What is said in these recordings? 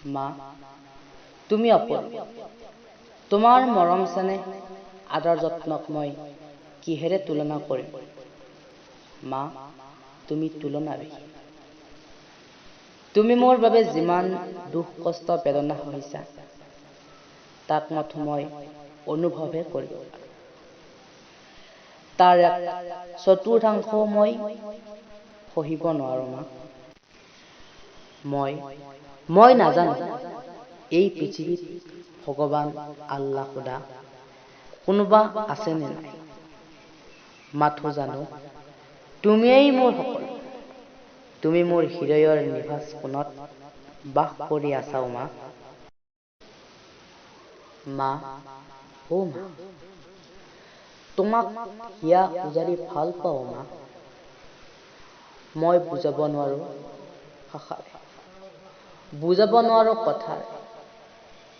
মা, তুমি অপূৰ্ব। তোমাৰ মৰম চেনেহ আদৰ যত্নক মই কিহেৰে তুলনা কৰিম? মা, তুমি তুলনাবিহীন। তুমি মোৰ বাবে যিমান দুখ কষ্ট বেদনা সহিছা, তাক মাথো মই অনুভৱহে কৰিব পাৰো। তাৰ এক চতুৰ্থাংশও মই সহিব নোৱাৰো মা। মই নাজানো এই পৃথিৱীত ভগৱান, আল্লাহ, খুদা কোনোবা আছে নে নাই। মাথো জানো তুমিয়েই মোৰ সকলো। তুমি মোৰ হৃদয়ৰ নিভাঁজ কোণত বাস কৰি আছাও মা। মা, অ মা, তোমাক হিয়া উজাৰি ভাল পাওঁ মা। মই বুজাব নোৱাৰো ভাষাৰে, বুজাব নোৱাৰো কথাৰে,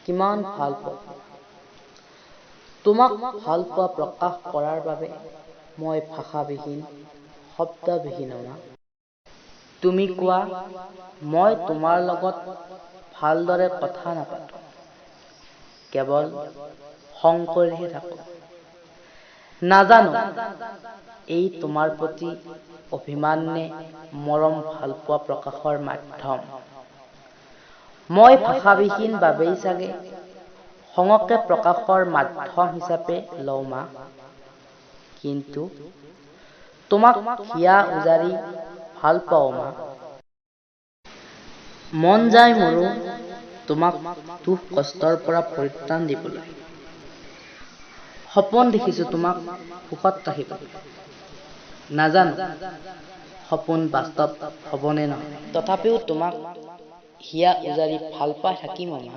কিমান ভাল পাওঁ। তোমাক ভাল পোৱা প্ৰকাশ কৰাৰ বাবে মই ভাষাবিহীন, শব্দবিহীন মা। তুমি কোৱা মই তোমাৰ লগত ভালদৰে কথা নাপাতো, কেৱল খং কৰিহে থাকো। নাজানো এই তোমাৰ প্ৰতি অভিমান নে মৰম ভালপোৱা প্ৰকাশৰ মাধ্যম। মই ভাষাবিহীন বাবেই চাগে খঙকে প্ৰকাশৰ মাধ্যম হিচাপে লওঁ মা। কিন্তু তোমাক হিয়া উজাৰি ভাল পাওঁ মা। মন যায় মোৰো তোমাক দুখ কষ্টৰ পৰা পৰিত্ৰাণ দিবলৈ। সপোন দেখিছো তোমাক সুখত ৰাখিবলৈ। নাজানো সপোন বাস্তৱ হবনে নহয়, তথাপিও তোমাক হিয়া উজাৰি ভাল পাই থাকিম মা।